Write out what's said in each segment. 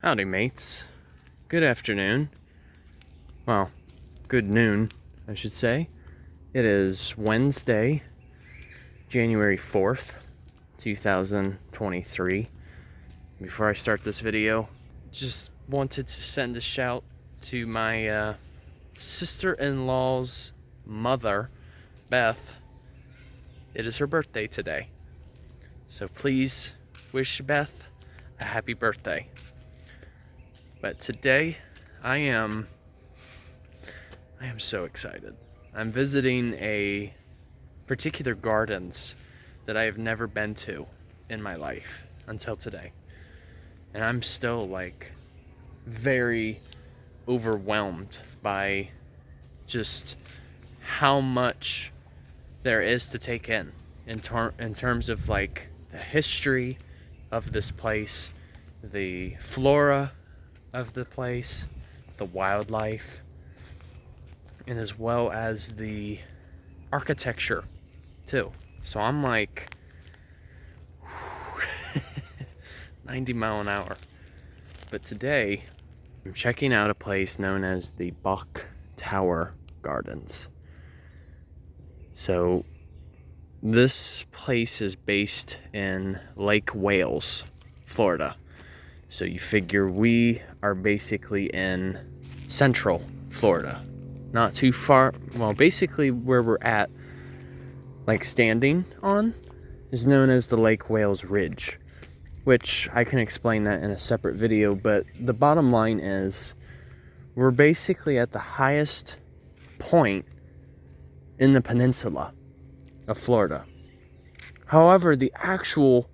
Howdy, mates. Good afternoon. Well, good noon, I should say. It is Wednesday, January 4th, 2023. Before I start this video, just wanted to send a shout to my sister-in-law's mother, Beth. It is her birthday today. So please wish Beth a happy birthday. But today, I am so excited. I'm visiting a particular gardens that I have never been to in my life until today. And I'm still very overwhelmed by just how much there is to take in terms of the history of this place, the flora of the place, the wildlife, and as well as the architecture too. So I'm 90 mile an hour. But today I'm checking out a place known as the Bok Tower Gardens. So this place is based in Lake Wales, Florida. So you figure we are basically in central Florida. Not too far, well, basically where we're at, standing on, is known as the Lake Wales Ridge, which I can explain that in a separate video, but the bottom line is we're basically at the highest point in the peninsula of Florida. However, the actual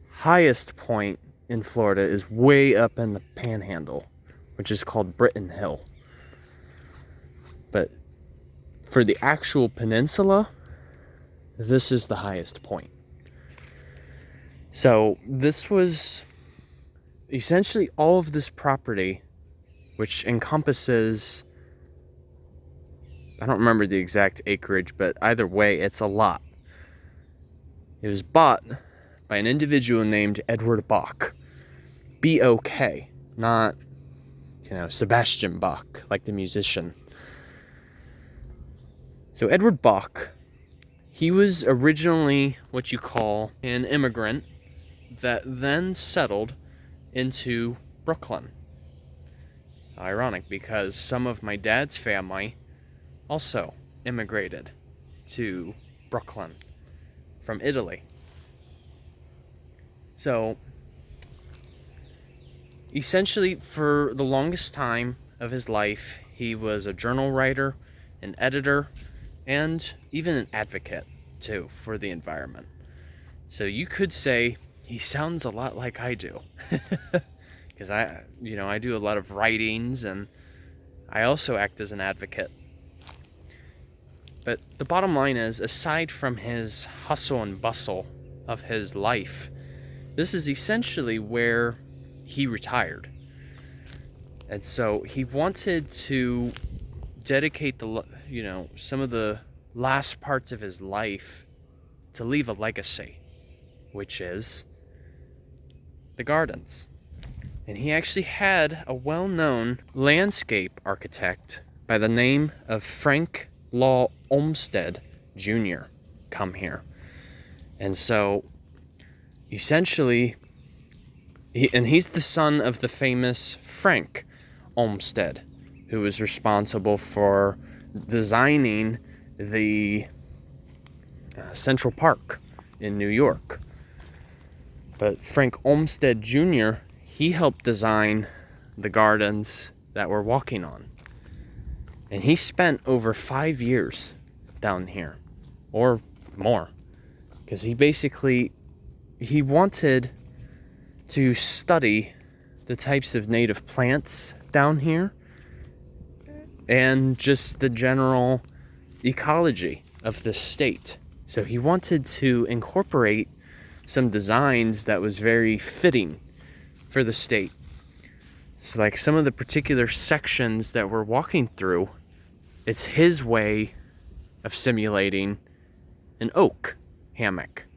highest point in Florida is way up in the Panhandle, which is called Britton Hill. But for the actual peninsula, this is the highest point. So this was essentially all of this property, which encompasses, I don't remember the exact acreage, but either way, it's a lot. It was bought by an individual named Edward Bok. B-O-K, not, Sebastian Bach, like the musician. So Edward Bok, he was originally what you call an immigrant that then settled into Brooklyn. Ironic, because some of my dad's family also immigrated to Brooklyn from Italy. So essentially, for the longest time of his life, he was a journal writer, an editor, and even an advocate, too, for the environment. So you could say he sounds a lot like I do. Because I do a lot of writings, and I also act as an advocate. But the bottom line is, aside from his hustle and bustle of his life, this is essentially where he retired. And so he wanted to dedicate some of the last parts of his life to leave a legacy, which is the gardens. And he actually had a well-known landscape architect by the name of Frank Olmsted Jr. come here. And so essentially, he's the son of the famous Frank Olmsted, who was responsible for designing the Central Park in New York. But Frank Olmsted Jr., he helped design the gardens that we're walking on. And he spent over 5 years down here, or more, because he wanted to study the types of native plants down here and just the general ecology of the state. So he wanted to incorporate some designs that was very fitting for the state. So some of the particular sections that we're walking through, it's his way of simulating an oak hammock.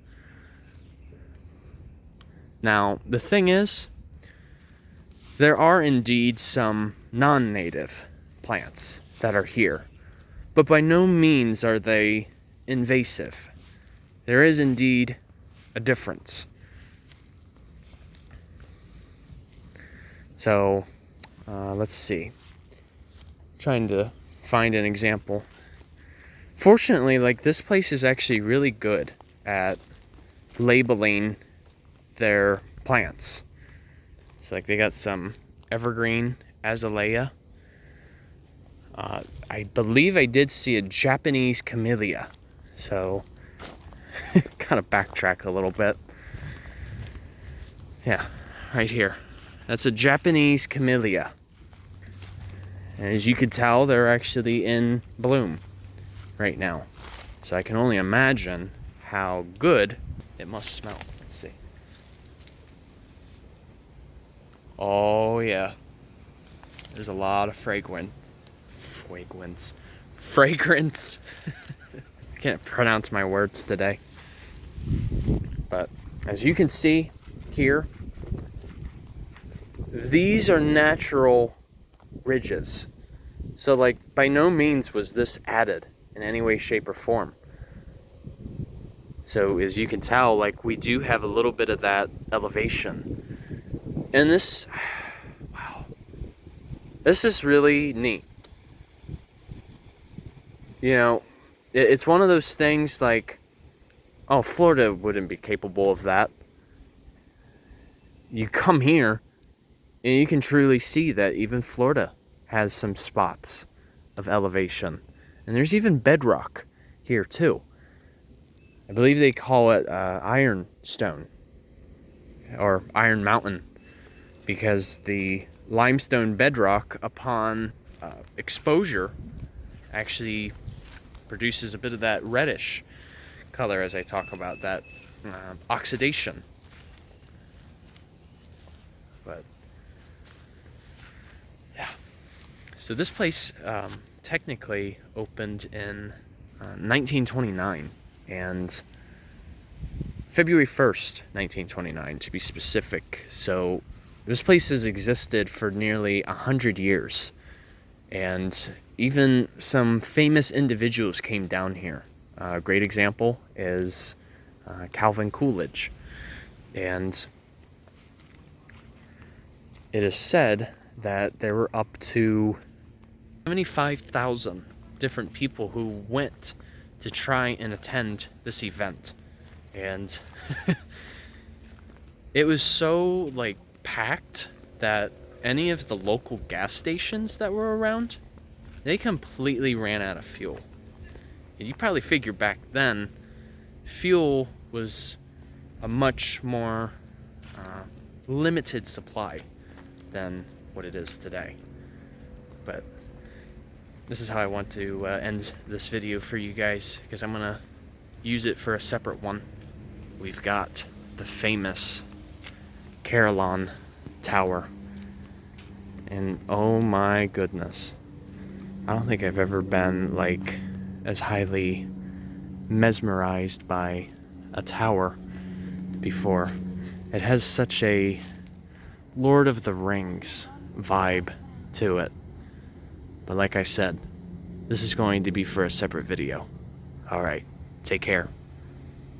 Now, the thing is, There are indeed some non-native plants that are here, but by no means are they invasive. There is indeed a difference. So, let's see. Trying to find an example. Fortunately, like, this place is actually really good at labeling their plants. So, like, they got some evergreen azalea. I believe I did see a Japanese camellia. So, kind of backtrack a little bit. Yeah, right here. That's a Japanese camellia. And as you could tell, they're actually in bloom right now. So I can only imagine how good it must smell. Let's see. Oh yeah. There's a lot of fragrance. I can't pronounce my words today. But as you can see here, these are natural ridges. So, like, by no means was this added in any way, shape, or form. So as you can tell, like, we do have a little bit of that elevation. And this, wow, this is really neat. You know, it's one of those things like, oh, Florida wouldn't be capable of that. You come here and you can truly see that even Florida has some spots of elevation. And there's even bedrock here too. I believe they call it ironstone or Iron Mountain, because the limestone bedrock upon exposure actually produces a bit of that reddish color, as I talk about that oxidation. But yeah, so this place technically opened in 1929, and February 1st, 1929 to be specific. So this place has existed for nearly 100 years, and even some famous individuals came down here. A great example is Calvin Coolidge, and it is said that there were up to 75,000 different people who went to try and attend this event. And it was so, like, packed that any of the local gas stations that were around, they completely ran out of fuel. And you probably figure back then, fuel was a much more limited supply than what it is today. But this is how I want to end this video for you guys, because I'm gonna use it for a separate one. We've got the famous Carillon Tower, and oh my goodness, I don't think I've ever been like as highly mesmerized by a tower before. It has such a Lord of the Rings vibe to it. But like I said, this is going to be for a separate video. Alright, take care.